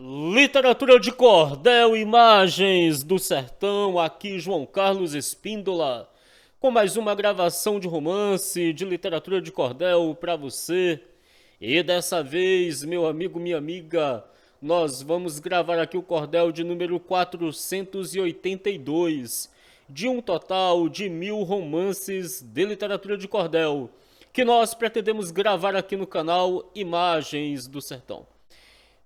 Literatura de cordel, imagens do sertão, aqui João Carlos Espíndola, com mais uma gravação de romance de literatura de cordel para você. E dessa vez, meu amigo, minha amiga, nós vamos gravar aqui o cordel de número 482, de um total de 1000 romances de literatura de cordel, que nós pretendemos gravar aqui no canal Imagens do Sertão.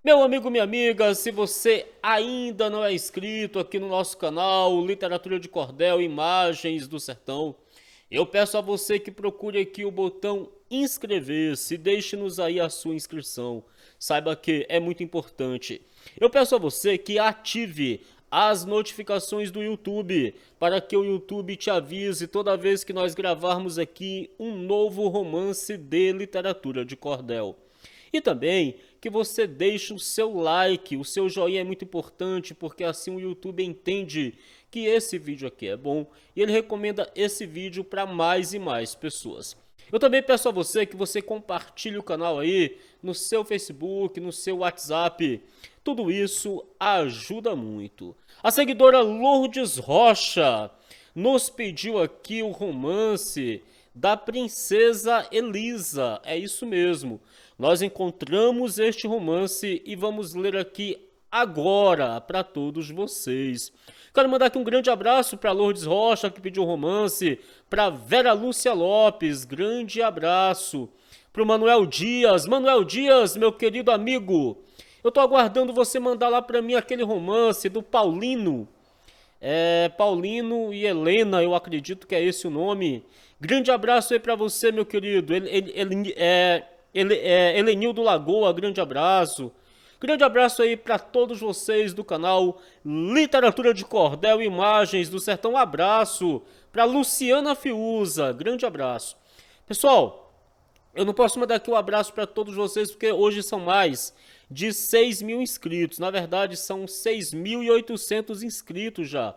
Meu amigo, minha amiga, se você ainda não é inscrito aqui no nosso canal Literatura de Cordel, Imagens do Sertão, eu peço a você que procure aqui o botão inscrever-se, deixe-nos aí a sua inscrição, saiba que é muito importante. Eu peço a você que ative as notificações do YouTube, para que o YouTube te avise toda vez que nós gravarmos aqui um novo romance de literatura de cordel. E também que você deixe o seu like, o seu joinha é muito importante, porque assim o YouTube entende que esse vídeo aqui é bom e ele recomenda esse vídeo para mais e mais pessoas. Eu também peço a você que você compartilhe o canal aí no seu Facebook, no seu WhatsApp. Tudo isso ajuda muito. A seguidora Lourdes Rocha nos pediu aqui o romance da Princesa Elisa. É isso mesmo. Nós encontramos este romance e vamos ler aqui agora para todos vocês. Quero mandar aqui um grande abraço para Lourdes Rocha, que pediu romance, para Vera Lúcia Lopes, grande abraço. Para o Manuel Dias, meu querido amigo, eu estou aguardando você mandar lá para mim aquele romance do Paulino. Paulino e Helena, eu acredito que é esse o nome. Grande abraço aí para você, meu querido. Helenildo Lagoa, grande abraço. Grande abraço aí para todos vocês do canal Literatura de Cordel e Imagens do Sertão. Um abraço para Luciana Fiuza, grande abraço. Pessoal, eu não posso mandar aqui um abraço para todos vocês porque hoje são mais de 6.000 inscritos. Na verdade, são 6.800 inscritos já.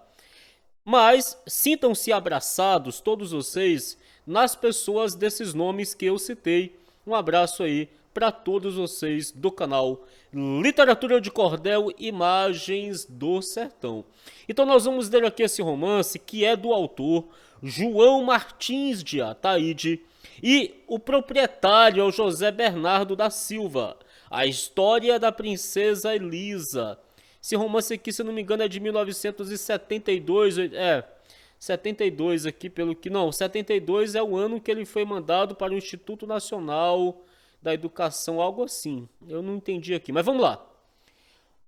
Mas sintam-se abraçados, todos vocês, nas pessoas desses nomes que eu citei. Um abraço aí para todos vocês do canal Literatura de Cordel, Imagens do Sertão. Então nós vamos ler aqui esse romance que é do autor João Martins de Ataíde e o proprietário é o José Bernardo da Silva. A história da Princesa Elisa. Esse romance aqui, se não me engano, é de 1972, 72 aqui, pelo que... Não, 72 é o ano que ele foi mandado para o Instituto Nacional da Educação, algo assim. Eu não entendi aqui, mas vamos lá.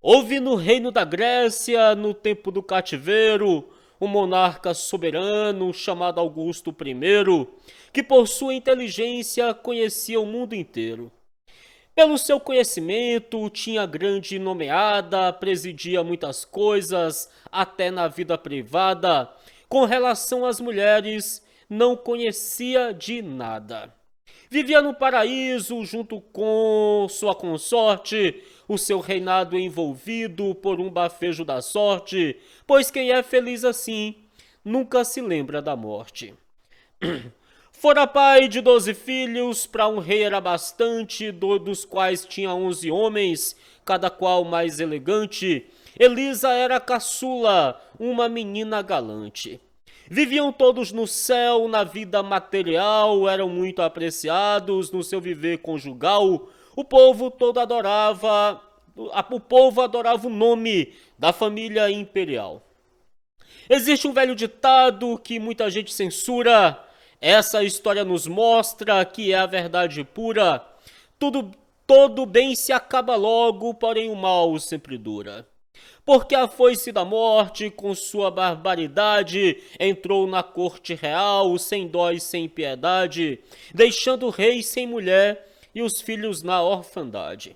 Houve no reino da Grécia, no tempo do cativeiro, um monarca soberano chamado Augusto I, que por sua inteligência conhecia o mundo inteiro. Pelo seu conhecimento, tinha grande nomeada, presidia muitas coisas, até na vida privada. Com relação às mulheres, não conhecia de nada. Vivia no paraíso junto com sua consorte, o seu reinado envolvido por um bafejo da sorte, pois quem é feliz assim nunca se lembra da morte. Fora pai de 12 filhos, para um rei era bastante, dos quais tinha 11 homens, cada qual mais elegante. Elisa era caçula, uma menina galante. Viviam todos no céu, na vida material, eram muito apreciados no seu viver conjugal. O povo adorava o nome da família imperial. Existe um velho ditado que muita gente censura. Essa história nos mostra que é a verdade pura. Todo bem se acaba logo, porém o mal sempre dura. Porque a foice da morte, com sua barbaridade, entrou na corte real, sem dó e sem piedade, deixando o rei sem mulher e os filhos na orfandade.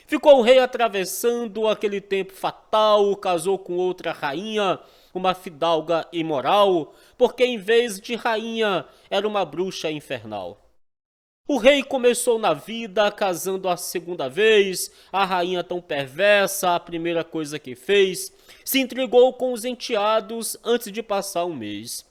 Ficou o rei atravessando aquele tempo fatal, casou com outra rainha, uma fidalga imoral, porque em vez de rainha era uma bruxa infernal. O rei começou na vida casando a segunda vez, a rainha tão perversa, a primeira coisa que fez, se intrigou com os enteados antes de passar um mês.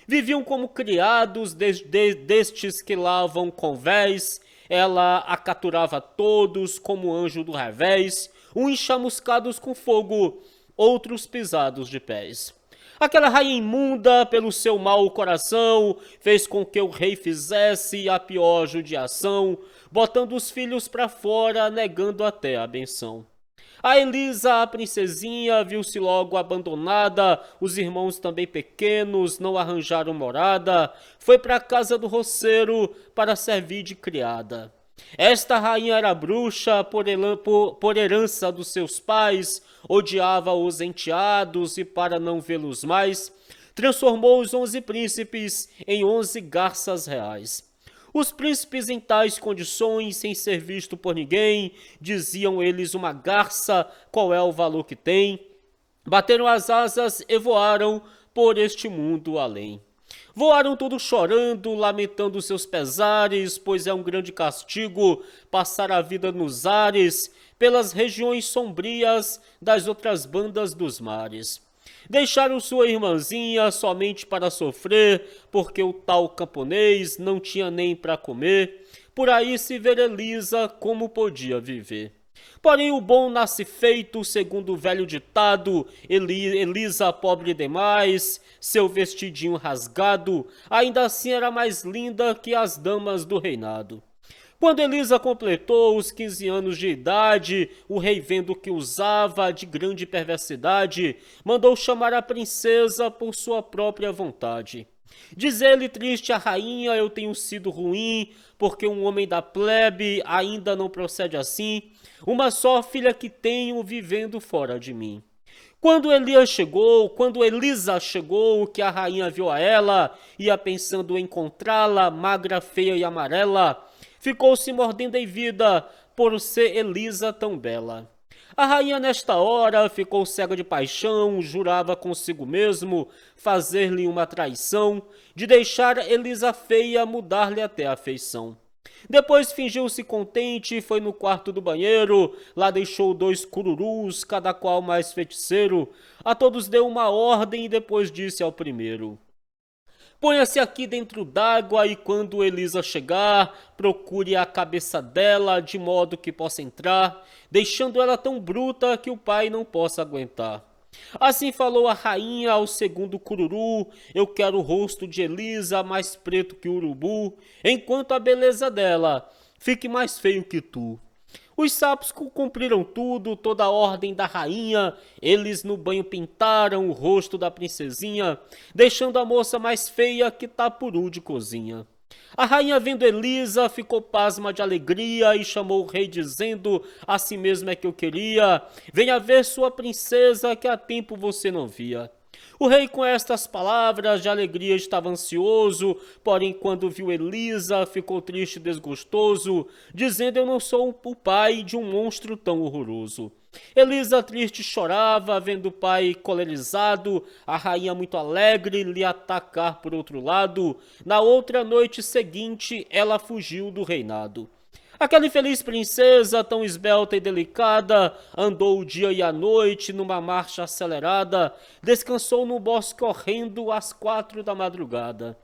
Viviam como criados destes que lavam convés, ela acaturava todos como anjo do revés, uns chamuscados com fogo, outros pisados de pés. Aquela rainha imunda, pelo seu mau coração, fez com que o rei fizesse a pior judiação, botando os filhos para fora, negando até a benção. A Elisa, a princesinha, viu-se logo abandonada, os irmãos também pequenos não arranjaram morada, foi para a casa do roceiro para servir de criada. Esta rainha era bruxa por herança dos seus pais, odiava os enteados e para não vê-los mais, transformou os 11 príncipes em 11 garças reais. Os príncipes em tais condições, sem ser visto por ninguém, diziam eles uma garça, qual é o valor que tem? Bateram as asas e voaram por este mundo além. Voaram todos chorando, lamentando seus pesares, pois é um grande castigo passar a vida nos ares, pelas regiões sombrias das outras bandas dos mares. Deixaram sua irmãzinha somente para sofrer, porque o tal camponês não tinha nem para comer, por aí se ver Elisa como podia viver. Porém o bom nasce feito, segundo o velho ditado, Elisa pobre demais, seu vestidinho rasgado, ainda assim era mais linda que as damas do reinado. Quando Elisa completou os 15 anos de idade, o rei, vendo que usava de grande perversidade, mandou chamar a princesa por sua própria vontade. Diz ele triste à rainha, eu tenho sido ruim, porque um homem da plebe ainda não procede assim, uma só filha que tenho vivendo fora de mim. Quando Elisa chegou, que a rainha viu a ela, ia pensando encontrá-la, magra, feia e amarela, ficou-se mordendo em vida, por ser Elisa tão bela. A rainha nesta hora ficou cega de paixão, jurava consigo mesmo fazer-lhe uma traição, de deixar Elisa feia, mudar-lhe até a feição. Depois fingiu-se contente, foi no quarto do banheiro, lá deixou 2 cururus, cada qual mais feiticeiro, a todos deu uma ordem e depois disse ao primeiro: ponha-se aqui dentro d'água e quando Elisa chegar, procure a cabeça dela de modo que possa entrar, deixando ela tão bruta que o pai não possa aguentar. Assim falou a rainha ao segundo cururu, eu quero o rosto de Elisa mais preto que o urubu, enquanto a beleza dela fique mais feio que tu. Os sapos cumpriram tudo, toda a ordem da rainha, eles no banho pintaram o rosto da princesinha, deixando a moça mais feia que tapuru de cozinha. A rainha, vendo Elisa, ficou pasma de alegria e chamou o rei dizendo, assim mesmo é que eu queria, venha ver sua princesa que há tempo você não via. O rei com estas palavras de alegria estava ansioso, porém quando viu Elisa ficou triste e desgostoso, dizendo eu não sou o pai de um monstro tão horroroso. Elisa triste chorava, vendo o pai colerizado, a rainha muito alegre lhe atacar por outro lado. Na outra noite seguinte ela fugiu do reinado. Aquela infeliz princesa, tão esbelta e delicada, andou o dia e a noite numa marcha acelerada, descansou no bosque horrendo às 4 da madrugada.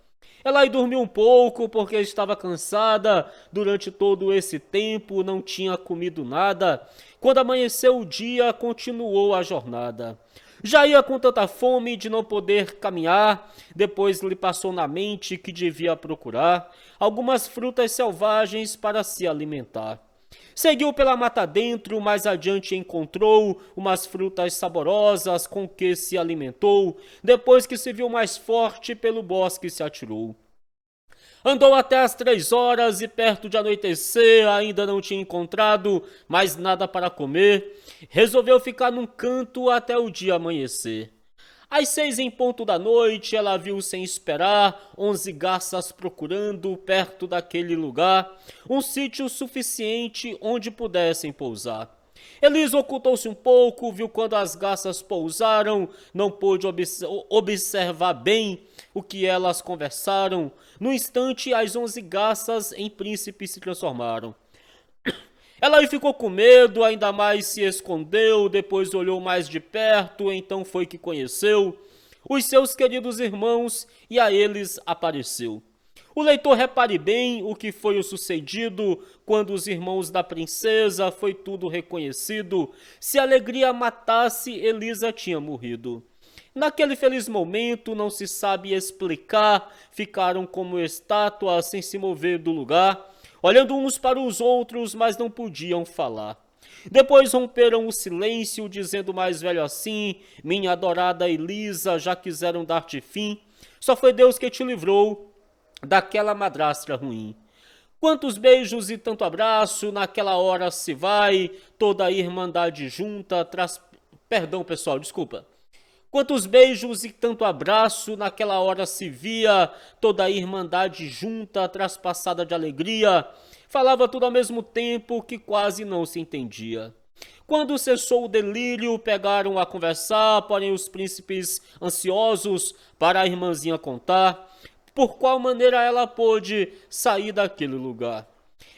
Ela aí dormiu um pouco porque estava cansada, durante todo esse tempo não tinha comido nada. Quando amanheceu o dia, continuou a jornada. Já ia com tanta fome de não poder caminhar, depois lhe passou na mente que devia procurar algumas frutas selvagens para se alimentar. Seguiu pela mata dentro, mais adiante encontrou umas frutas saborosas com que se alimentou, depois que se viu mais forte pelo bosque se atirou. Andou até às 3 horas e perto de anoitecer ainda não tinha encontrado mais nada para comer. Resolveu ficar num canto até o dia amanhecer. Às 6 em ponto da noite ela viu sem esperar 11 garças procurando perto daquele lugar um sítio suficiente onde pudessem pousar. Elisa ocultou-se um pouco, viu quando as garças pousaram, não pôde observar bem o que elas conversaram. No instante, as 11 garças em príncipes se transformaram. Ela aí ficou com medo, ainda mais se escondeu, depois olhou mais de perto, então foi que conheceu os seus queridos irmãos e a eles apareceu. O leitor repare bem o que foi o sucedido quando os irmãos da princesa foi tudo reconhecido. Se a alegria matasse, Elisa tinha morrido. Naquele feliz momento, não se sabe explicar, ficaram como estátuas sem se mover do lugar, olhando uns para os outros, mas não podiam falar. Depois romperam o silêncio, dizendo o mais velho assim: minha adorada Elisa, já quiseram dar-te fim. Só foi Deus que te livrou daquela madrastra ruim. Quantos beijos e tanto abraço, naquela hora se vai, toda a irmandade junta, traz... Perdão, pessoal, desculpa. Quantos beijos e tanto abraço, naquela hora se via, toda a irmandade junta, traspassada de alegria. Falava tudo ao mesmo tempo que quase não se entendia. Quando cessou o delírio, pegaram a conversar, porém os príncipes ansiosos para a irmãzinha contar por qual maneira ela pôde sair daquele lugar.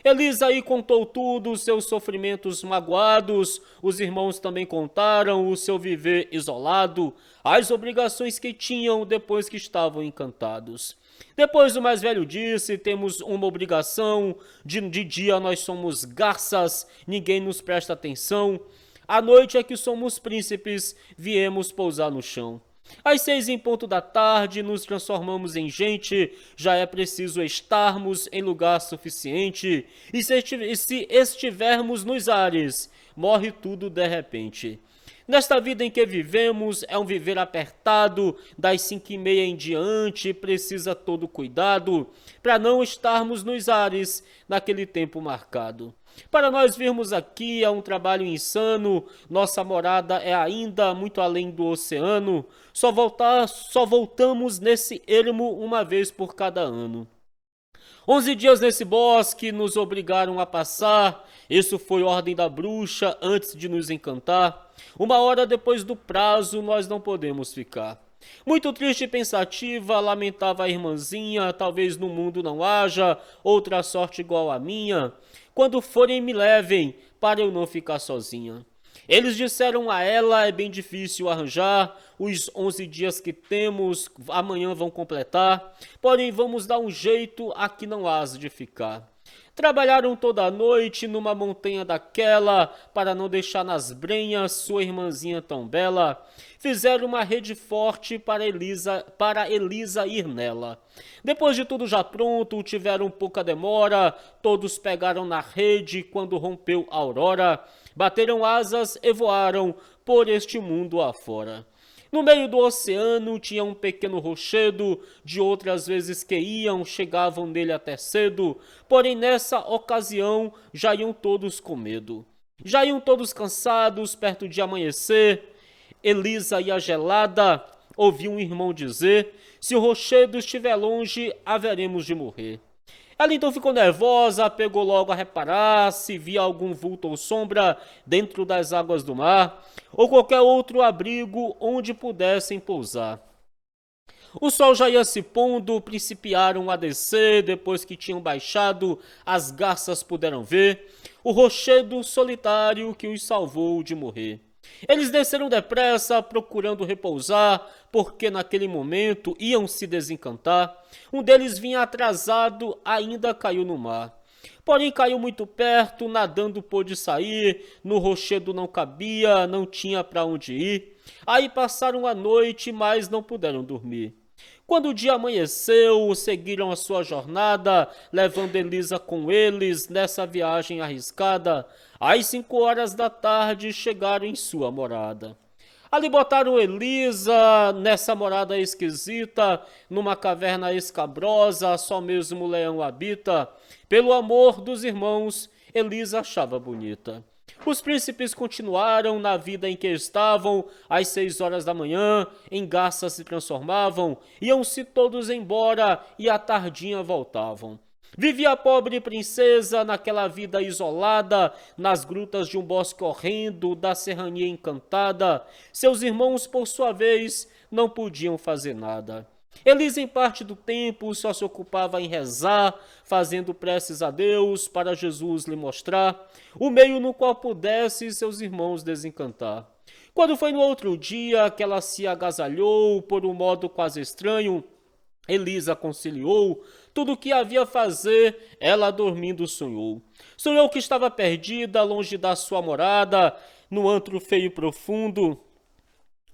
Elisa aí contou tudo, seus sofrimentos magoados, os irmãos também contaram o seu viver isolado, as obrigações que tinham depois que estavam encantados. Depois o mais velho disse, temos uma obrigação, de dia nós somos garças, ninguém nos presta atenção, à noite é que somos príncipes, viemos pousar no chão. Às 6 em ponto da tarde, nos transformamos em gente, já é preciso estarmos em lugar suficiente, e se estivermos nos ares, morre tudo de repente. Nesta vida em que vivemos, é um viver apertado, das 5:30 em diante, precisa todo cuidado, para não estarmos nos ares naquele tempo marcado. Para nós virmos aqui é um trabalho insano, nossa morada é ainda muito além do oceano, só voltamos nesse ermo uma vez por cada ano. 11 dias nesse bosque nos obrigaram a passar, isso foi ordem da bruxa antes de nos encantar. 1 hora depois do prazo nós não podemos ficar. Muito triste e pensativa, lamentava a irmãzinha, talvez no mundo não haja outra sorte igual à minha. Quando forem me levem, para eu não ficar sozinha. Eles disseram a ela, é bem difícil arranjar, os 11 dias que temos, amanhã vão completar, porém vamos dar um jeito, aqui não hás de ficar. Trabalharam toda a noite numa montanha daquela, para não deixar nas brenhas sua irmãzinha tão bela. Fizeram uma rede forte para Elisa ir nela. Depois de tudo já pronto, tiveram pouca demora, todos pegaram na rede quando rompeu a aurora. Bateram asas e voaram por este mundo afora. No meio do oceano tinha um pequeno rochedo, de outras vezes que chegavam nele até cedo, porém nessa ocasião já iam todos com medo. Já iam todos cansados, perto de amanhecer. Elisa ia gelada, ouviu um irmão dizer, se o rochedo estiver longe, haveremos de morrer. Ela então ficou nervosa, pegou logo a reparar se via algum vulto ou sombra dentro das águas do mar, ou qualquer outro abrigo onde pudessem pousar. O sol já ia se pondo, principiaram a descer, depois que tinham baixado, as garças puderam ver o rochedo solitário que os salvou de morrer. Eles desceram depressa, procurando repousar, porque naquele momento iam se desencantar. Um deles vinha atrasado, ainda caiu no mar. Porém caiu muito perto, nadando pôde sair, no rochedo não cabia, não tinha para onde ir. Aí passaram a noite, mas não puderam dormir. Quando o dia amanheceu, seguiram a sua jornada, levando Elisa com eles nessa viagem arriscada. Às 5 horas da tarde chegaram em sua morada. Ali botaram Elisa nessa morada esquisita, numa caverna escabrosa, só mesmo o leão habita. Pelo amor dos irmãos, Elisa achava bonita. Os príncipes continuaram na vida em que estavam, às 6 horas da manhã, em garças se transformavam, iam-se todos embora e à tardinha voltavam. Vivia a pobre princesa naquela vida isolada, nas grutas de um bosque horrendo, da serrania encantada. Seus irmãos, por sua vez, não podiam fazer nada. Elisa, em parte do tempo, só se ocupava em rezar, fazendo preces a Deus para Jesus lhe mostrar o meio no qual pudesse seus irmãos desencantar. Quando foi no outro dia que ela se agasalhou por um modo quase estranho, Elisa conciliou tudo o que havia a fazer, ela dormindo sonhou. Sonhou que estava perdida, longe da sua morada, no antro feio e profundo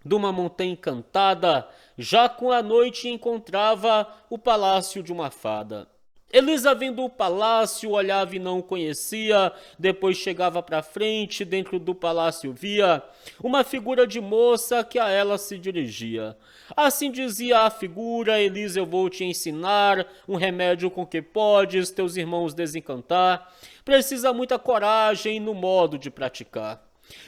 de uma montanha encantada, já com a noite encontrava o palácio de uma fada. Elisa, vendo o palácio, olhava e não o conhecia, depois chegava para frente, dentro do palácio via uma figura de moça que a ela se dirigia. Assim dizia a figura: Elisa, eu vou te ensinar um remédio com que podes teus irmãos desencantar. Precisa muita coragem no modo de praticar.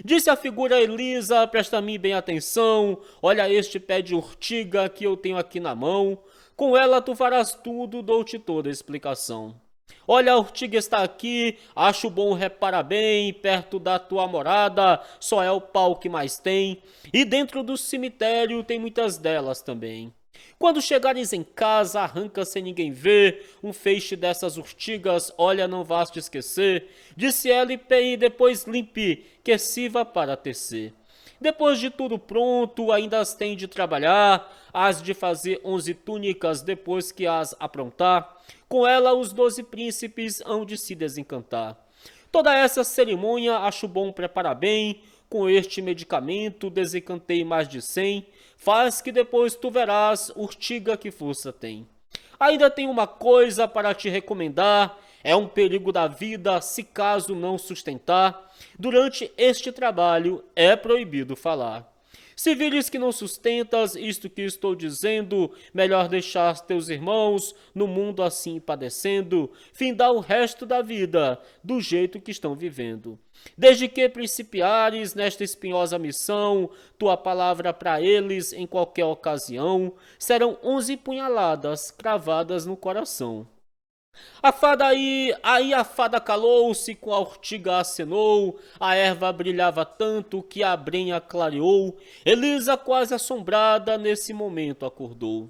Disse a figura a Elisa: presta-me bem atenção, olha este pé de urtiga que eu tenho aqui na mão. Com ela tu farás tudo, dou-te toda a explicação. Olha, a urtiga está aqui, acho bom reparar bem, perto da tua morada, só é o pau que mais tem, e dentro do cemitério tem muitas delas também. Quando chegares em casa, arranca sem ninguém ver um feixe dessas urtigas, olha, não vás te esquecer, disse ela e depois limpe, que sirva para tecer. Depois de tudo pronto, ainda as tem de trabalhar, as de fazer 11 túnicas depois que as aprontar. Com ela os 12 príncipes hão de se desencantar. Toda essa cerimônia acho bom preparar bem, com este medicamento desencantei mais de 100, faz que depois tu verás urtiga que força tem. Ainda tem uma coisa para te recomendar, é um perigo da vida se caso não sustentar. Durante este trabalho é proibido falar. Se vires que não sustentas isto que estou dizendo, melhor deixar teus irmãos no mundo assim padecendo, findar o resto da vida do jeito que estão vivendo. Desde que principiares nesta espinhosa missão, tua palavra para eles em qualquer ocasião, serão 11 punhaladas cravadas no coração. Aí a fada calou-se, com a urtiga acenou, a erva brilhava tanto que a brenha clareou, Elisa quase assombrada nesse momento acordou.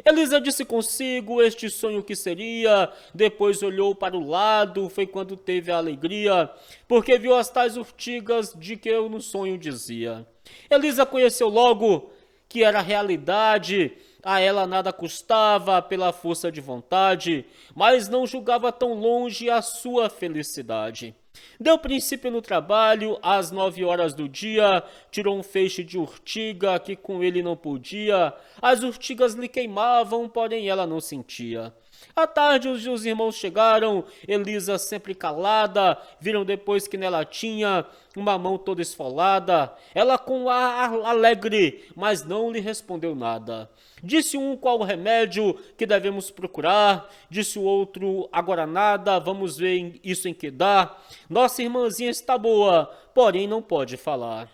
Elisa disse consigo este sonho que seria, depois olhou para o lado, foi quando teve a alegria, porque viu as tais urtigas de que eu no sonho dizia. Elisa conheceu logo que era realidade, a ela nada custava pela força de vontade, mas não julgava tão longe a sua felicidade. Deu princípio no trabalho, às 9 horas do dia, tirou um feixe de urtiga que com ele não podia, as urtigas lhe queimavam, porém ela não sentia. À tarde os irmãos chegaram, Elisa sempre calada, viram depois que nela tinha uma mão toda esfolada, ela com ar alegre, mas não lhe respondeu nada. Disse um qual o remédio que devemos procurar, disse o outro agora nada, vamos ver isso em que dá. Nossa irmãzinha está boa, porém não pode falar.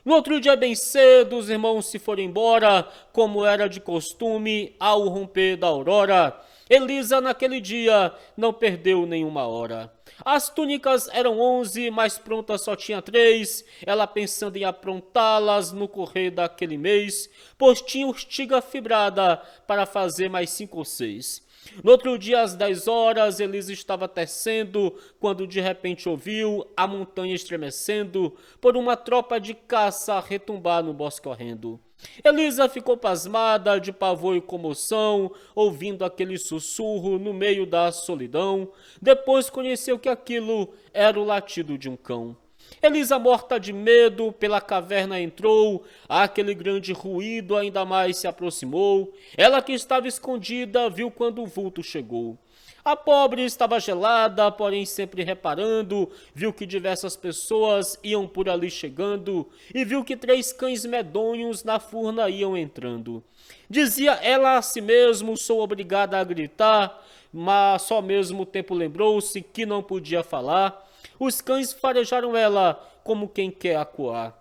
No outro dia bem cedo, os irmãos se foram embora, como era de costume, ao romper da aurora. Elisa naquele dia não perdeu nenhuma hora. As túnicas eram 11, mas prontas só tinha 3, ela pensando em aprontá-las no correr daquele mês, pois tinha urtiga fibrada para fazer mais 5 ou 6. No outro dia, às 10 horas, Elisa estava tecendo, quando de repente ouviu a montanha estremecendo, por uma tropa de caça retumbar no bosque horrendo. Elisa ficou pasmada de pavor e comoção, ouvindo aquele sussurro no meio da solidão. Depois conheceu que aquilo era o latido de um cão. Elisa, morta de medo, pela caverna entrou, aquele grande ruído ainda mais se aproximou. Ela que estava escondida viu quando o vulto chegou. A pobre estava gelada, porém sempre reparando, viu que diversas pessoas iam por ali chegando e viu que 3 cães medonhos na furna iam entrando. Dizia ela a si mesmo: sou obrigada a gritar, mas só ao mesmo tempo lembrou-se que não podia falar. Os cães farejaram ela como quem quer acuar.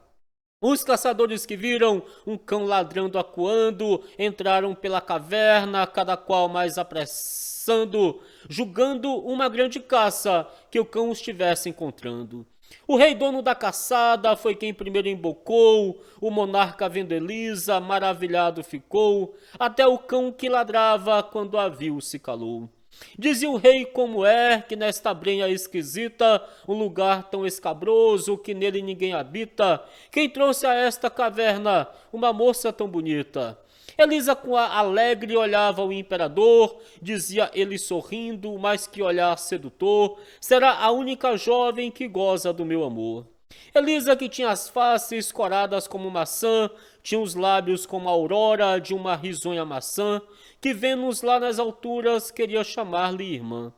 Os caçadores que viram um cão ladrando acuando entraram pela caverna, cada qual mais apressando, julgando uma grande caça que o cão estivesse encontrando. O rei dono da caçada foi quem primeiro embocou, o monarca vendo Elisa, maravilhado ficou, até o cão que ladrava quando a viu se calou. Dizia o rei como é que nesta brenha esquisita, um lugar tão escabroso que nele ninguém habita, quem trouxe a esta caverna uma moça tão bonita? Elisa, com a alegre, olhava o imperador, dizia ele sorrindo, mas que olhar sedutor, será a única jovem que goza do meu amor. Elisa, que tinha as faces coradas como maçã, tinha os lábios como a aurora de uma risonha maçã, que Vênus lá nas alturas queria chamar-lhe irmã.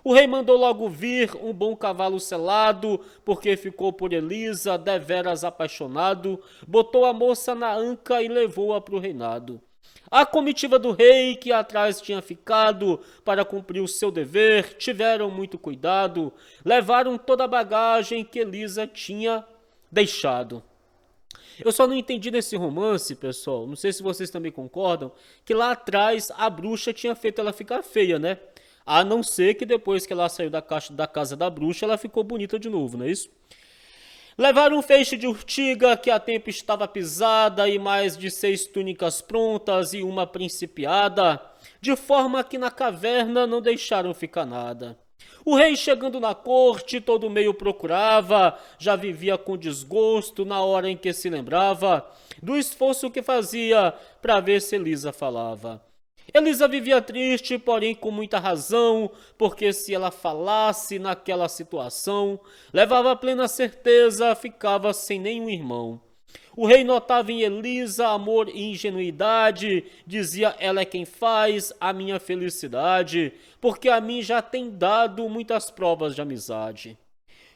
O rei mandou logo vir um bom cavalo selado, porque ficou por Elisa deveras apaixonado, botou a moça na anca e levou-a para o reinado. A comitiva do rei, que atrás tinha ficado para cumprir o seu dever, tiveram muito cuidado, levaram toda a bagagem que Elisa tinha deixado. Eu só não entendi nesse romance, pessoal, não sei se vocês também concordam, que lá atrás a bruxa tinha feito ela ficar feia, né? A não ser que depois que ela saiu da casa da bruxa, ela ficou bonita de novo, não é isso? Levaram um feixe de urtiga que a tempo estava pisada e mais de 6 túnicas prontas e uma principiada, de forma que na caverna não deixaram ficar nada. O rei, chegando na corte, todo meio procurava, já vivia com desgosto na hora em que se lembrava do esforço que fazia para ver se Elisa falava. Elisa vivia triste, porém com muita razão, porque se ela falasse naquela situação, levava plena certeza, ficava sem nenhum irmão. O rei notava em Elisa amor e ingenuidade, dizia ela é quem faz a minha felicidade, porque a mim já tem dado muitas provas de amizade.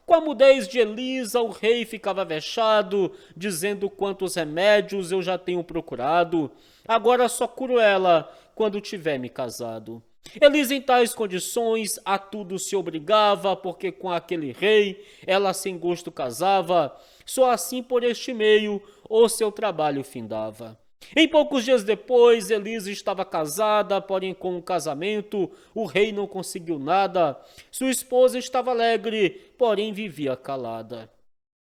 Com a mudez de Elisa, o rei ficava vexado, dizendo quantos remédios eu já tenho procurado, agora só curo ela quando tiver me casado. Elisa, em tais condições, a tudo se obrigava, porque com aquele rei ela sem gosto casava, só assim por este meio o seu trabalho findava. Em poucos dias depois, Elisa estava casada, porém com o casamento o rei não conseguiu nada. Sua esposa estava alegre, porém vivia calada.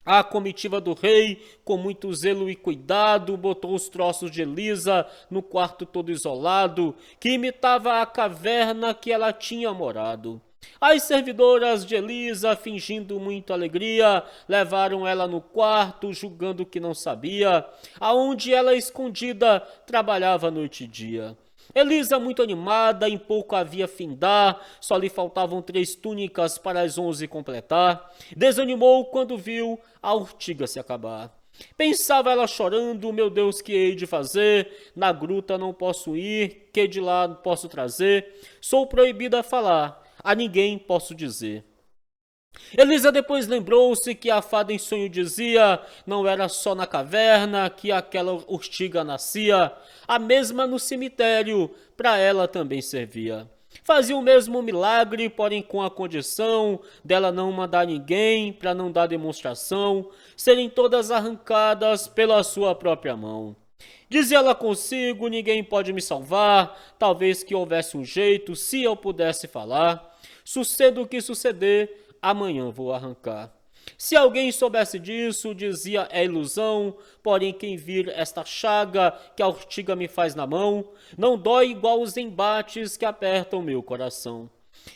A comitiva do rei, com muito zelo e cuidado, botou os troços de Elisa no quarto todo isolado, que imitava a caverna que ela tinha morado. As servidoras de Elisa, fingindo muita alegria, levaram ela no quarto, julgando que não sabia, aonde ela escondida trabalhava noite e dia. Elisa, muito animada, em pouco havia findar, só lhe faltavam 3 túnicas para as 11 completar. Desanimou quando viu a urtiga se acabar. Pensava ela chorando, meu Deus, que hei de fazer? Na gruta não posso ir, que de lá posso trazer? Sou proibida a falar, a ninguém posso dizer. Elisa depois lembrou-se que a fada em sonho dizia não era só na caverna que aquela urtiga nascia, a mesma no cemitério para ela também servia. Fazia o mesmo milagre, porém com a condição dela não mandar ninguém para não dar demonstração, serem todas arrancadas pela sua própria mão. Dizia ela consigo, ninguém pode me salvar, talvez que houvesse um jeito, se eu pudesse falar. Suceda o que suceder, amanhã vou arrancar. Se alguém soubesse disso, dizia é ilusão, porém quem vir esta chaga que a urtiga me faz na mão, não dói igual os embates que apertam meu coração.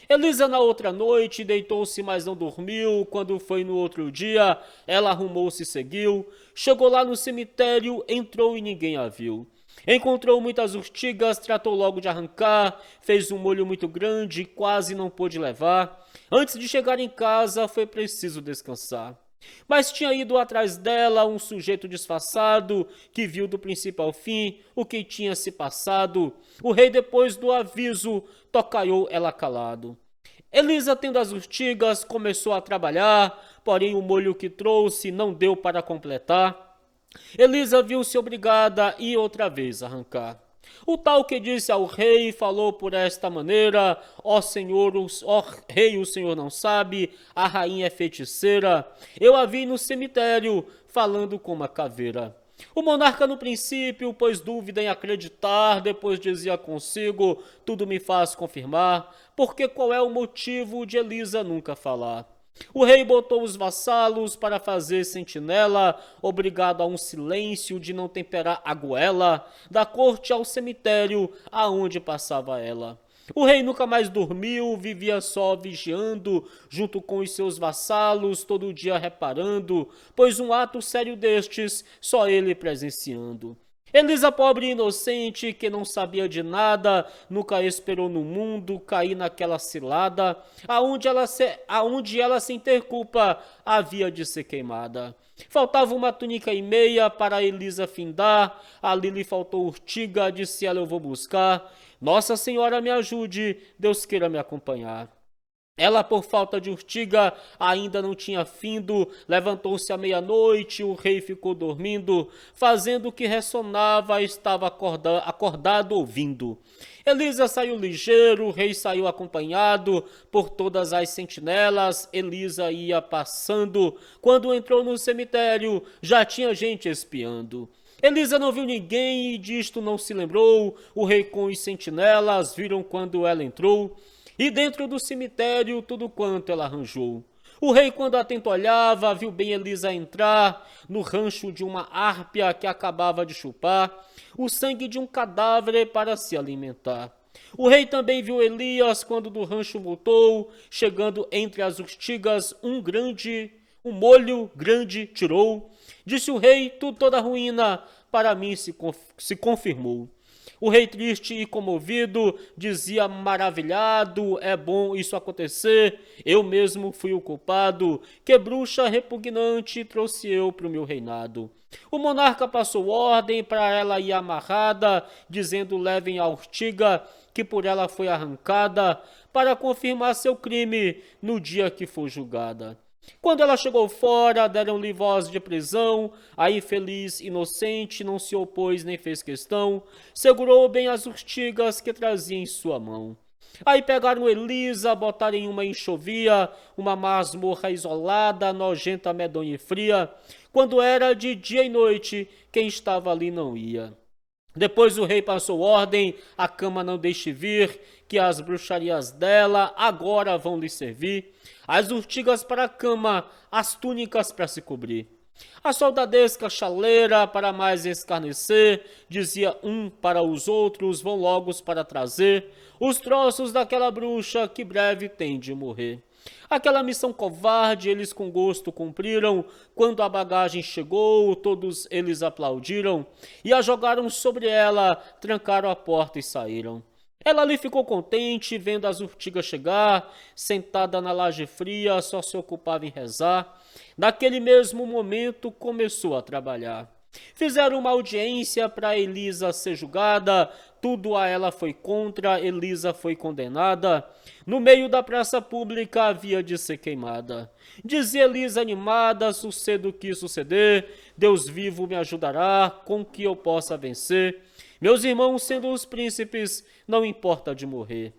Elisa na outra noite deitou-se, mas não dormiu. Quando foi no outro dia, ela arrumou-se e seguiu. Chegou lá no cemitério, entrou e ninguém a viu. Encontrou muitas urtigas, tratou logo de arrancar, fez um molho muito grande, quase não pôde levar. Antes de chegar em casa, foi preciso descansar. Mas tinha ido atrás dela um sujeito disfarçado, que viu do princípio ao fim o que tinha se passado. O rei, depois do aviso, tocaiou ela calado. Elisa, tendo as urtigas, começou a trabalhar, porém o molho que trouxe não deu para completar. Elisa viu-se obrigada a ir outra vez arrancar. O tal que disse ao rei falou por esta maneira: ó rei, o senhor não sabe, a rainha é feiticeira. Eu a vi no cemitério, falando com uma caveira. O monarca no princípio pôs dúvida em acreditar, depois dizia consigo: tudo me faz confirmar, porque qual é o motivo de Elisa nunca falar? O rei botou os vassalos para fazer sentinela, obrigado a um silêncio de não temperar a goela, da corte ao cemitério aonde passava ela. O rei nunca mais dormiu, vivia só vigiando, junto com os seus vassalos, todo dia reparando, pois um ato sério destes, só ele presenciando. Elisa, pobre e inocente, que não sabia de nada, nunca esperou no mundo cair naquela cilada, aonde ela sem ter culpa havia de ser queimada. Faltava uma túnica e meia para Elisa findar, ali lhe faltou urtiga, disse ela: eu vou buscar. Nossa Senhora me ajude, Deus queira me acompanhar. Ela, por falta de urtiga, ainda não tinha findo, levantou-se à meia-noite, o rei ficou dormindo, fazendo o que ressonava, estava acordado ouvindo. Elisa saiu ligeiro, o rei saiu acompanhado por todas as sentinelas. Elisa ia passando, quando entrou no cemitério, já tinha gente espiando. Elisa não viu ninguém e disto não se lembrou, o rei com os sentinelas viram quando ela entrou, e dentro do cemitério tudo quanto ela arranjou. O rei, quando atento olhava, viu bem Elisa entrar no rancho de uma árpia que acabava de chupar o sangue de um cadáver para se alimentar. O rei também viu Elias quando do rancho voltou, chegando entre as urtigas um molho grande tirou. Disse o rei: toda a ruína para mim se confirmou. O rei, triste e comovido, dizia maravilhado: é bom isso acontecer, eu mesmo fui o culpado, que bruxa repugnante trouxe eu para o meu reinado. O monarca passou ordem para ela ir amarrada, dizendo: levem a urtiga, que por ela foi arrancada, para confirmar seu crime no dia que for julgada. Quando ela chegou fora, deram-lhe voz de prisão. A infeliz inocente não se opôs nem fez questão, segurou bem as urtigas que trazia em sua mão. Aí pegaram Elisa, botaram em uma enxovia, uma masmorra isolada, nojenta, medonha e fria. Quando era de dia e noite, quem estava ali não ia. Depois o rei passou ordem: a cama não deixe vir, que as bruxarias dela agora vão lhe servir. As urtigas para a cama, as túnicas para se cobrir. A soldadesca chaleira, para mais escarnecer, dizia um para os outros: vão logo para trazer os troços daquela bruxa que breve tem de morrer. Aquela missão covarde eles com gosto cumpriram. Quando a bagagem chegou, todos eles aplaudiram e a jogaram sobre ela, trancaram a porta e saíram. Ela ali ficou contente, vendo as urtigas chegar, sentada na laje fria, só se ocupava em rezar. Naquele mesmo momento começou a trabalhar. Fizeram uma audiência para Elisa ser julgada, tudo a ela foi contra, Elisa foi condenada. No meio da praça pública havia de ser queimada. Dizia Elisa animada: suceda o que suceder, Deus vivo me ajudará, com que eu possa vencer. Meus irmãos, sendo os príncipes, não importa de morrer.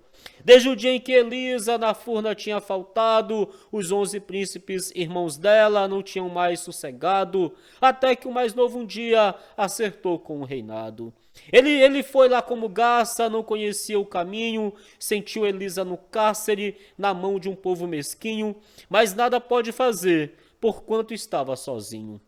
Desde o dia em que Elisa na furna tinha faltado, os 11 príncipes, irmãos dela, não tinham mais sossegado, até que o mais novo um dia acertou com o reinado. Ele foi lá como garça, não conhecia o caminho, sentiu Elisa no cárcere, na mão de um povo mesquinho, mas nada pode fazer, porquanto estava sozinho.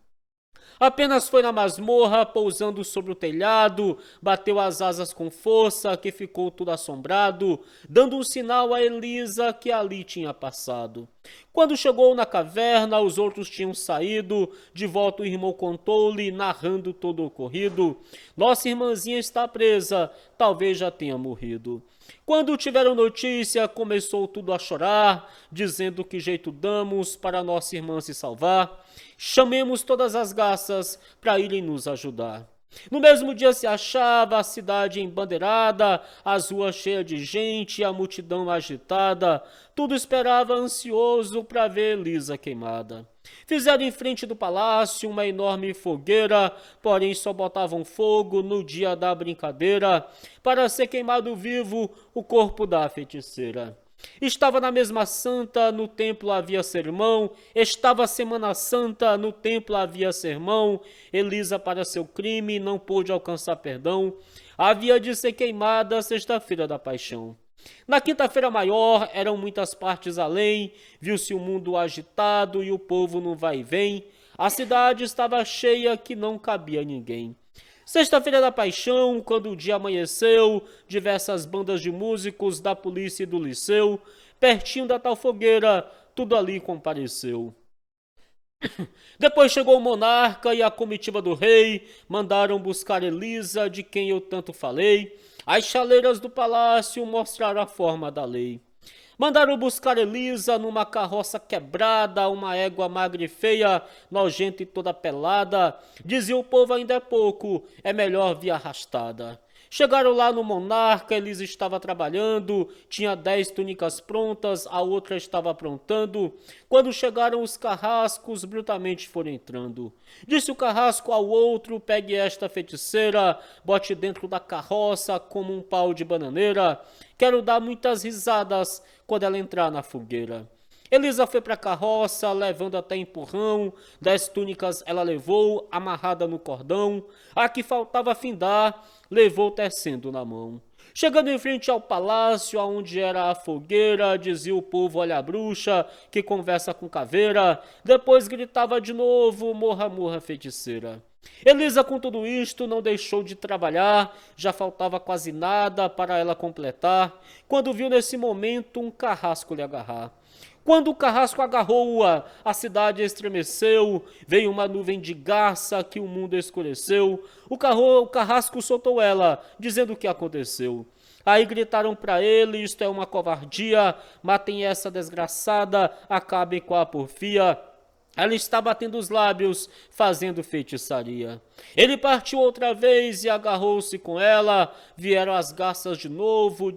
Apenas foi na masmorra, pousando sobre o telhado, bateu as asas com força, que ficou tudo assombrado, dando um sinal a Elisa que ali tinha passado. Quando chegou na caverna, os outros tinham saído, de volta o irmão contou-lhe, narrando todo o ocorrido: nossa irmãzinha está presa, talvez já tenha morrido. Quando tiveram notícia, começou tudo a chorar, dizendo: que jeito damos para nossa irmã se salvar? Chamemos todas as garças para irem nos ajudar. No mesmo dia se achava a cidade embandeirada, as ruas cheias de gente, a multidão agitada. Tudo esperava ansioso para ver Elisa queimada. Fizeram em frente do palácio uma enorme fogueira, porém só botavam fogo no dia da brincadeira, para ser queimado vivo o corpo da feiticeira. Estava na mesma santa, no templo havia sermão. Estava a Semana Santa, no templo havia sermão. Elisa, para seu crime, não pôde alcançar perdão. Havia de ser queimada sexta-feira da paixão. Na quinta-feira maior, eram muitas partes além. Viu-se o mundo agitado e o povo no vai e vem. A cidade estava cheia que não cabia ninguém. Sexta-feira da paixão, quando o dia amanheceu, diversas bandas de músicos da polícia e do liceu, pertinho da tal fogueira, tudo ali compareceu. Depois chegou o monarca e a comitiva do rei, mandaram buscar Elisa, de quem eu tanto falei. As chaleiras do palácio mostraram a forma da lei. Mandaram buscar Elisa numa carroça quebrada, uma égua magra e feia, nojenta e toda pelada. Dizia o povo ainda é pouco, é melhor vir arrastada. Chegaram lá no monarca, Elisa estava trabalhando, tinha 10 túnicas prontas, a outra estava aprontando. Quando chegaram os carrascos, brutalmente foram entrando. Disse o carrasco ao outro, pegue esta feiticeira, bote dentro da carroça como um pau de bananeira. Quero dar muitas risadas quando ela entrar na fogueira. Elisa foi para a carroça, levando até empurrão. 10 túnicas ela levou, amarrada no cordão. A que faltava findar, levou tecendo na mão. Chegando em frente ao palácio, aonde era a fogueira, dizia o povo, olha a bruxa, que conversa com caveira. Depois gritava de novo, morra, morra, feiticeira. Elisa, com tudo isto, não deixou de trabalhar, já faltava quase nada para ela completar, quando viu nesse momento um carrasco lhe agarrar. Quando o carrasco agarrou-a, a cidade estremeceu, veio uma nuvem de garça que o mundo escureceu. O carrasco soltou ela, dizendo o que aconteceu. Aí gritaram para ele, isto é uma covardia, matem essa desgraçada, acabem com a porfia. Ela está batendo os lábios, fazendo feitiçaria. Ele partiu outra vez e agarrou-se com ela. Vieram as garças de novo,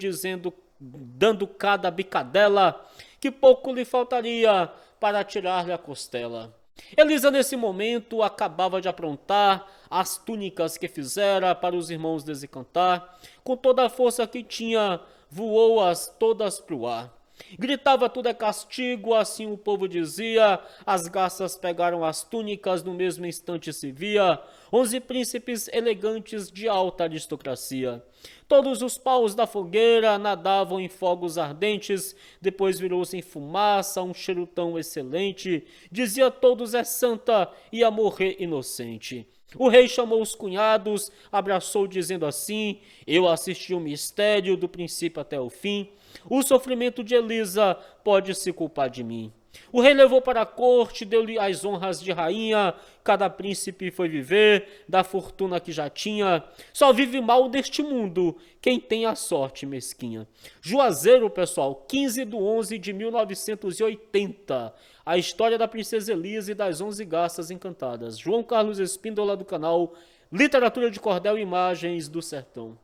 dando cada bicadela, que pouco lhe faltaria para tirar-lhe a costela. Elisa, nesse momento, acabava de aprontar as túnicas que fizera para os irmãos desencantar. Com toda a força que tinha, voou-as todas pro ar. Gritava tudo é castigo, assim o povo dizia. As garças pegaram as túnicas, no mesmo instante se via 11 príncipes elegantes de alta aristocracia. Todos os paus da fogueira nadavam em fogos ardentes, depois virou-se em fumaça, um cheiro tão excelente. Dizia todos é santa, ia morrer inocente. O rei chamou os cunhados, abraçou dizendo assim, eu assisti o mistério do princípio até o fim. O sofrimento de Elisa pode se culpar de mim. O rei levou para a corte, deu-lhe as honras de rainha, cada príncipe foi viver da fortuna que já tinha. Só vive mal deste mundo quem tem a sorte mesquinha. Juazeiro, pessoal, 15/11/1980. A história da princesa Elisa e das 11 garças encantadas. João Carlos Espíndola, do canal Literatura de Cordel e Imagens do Sertão.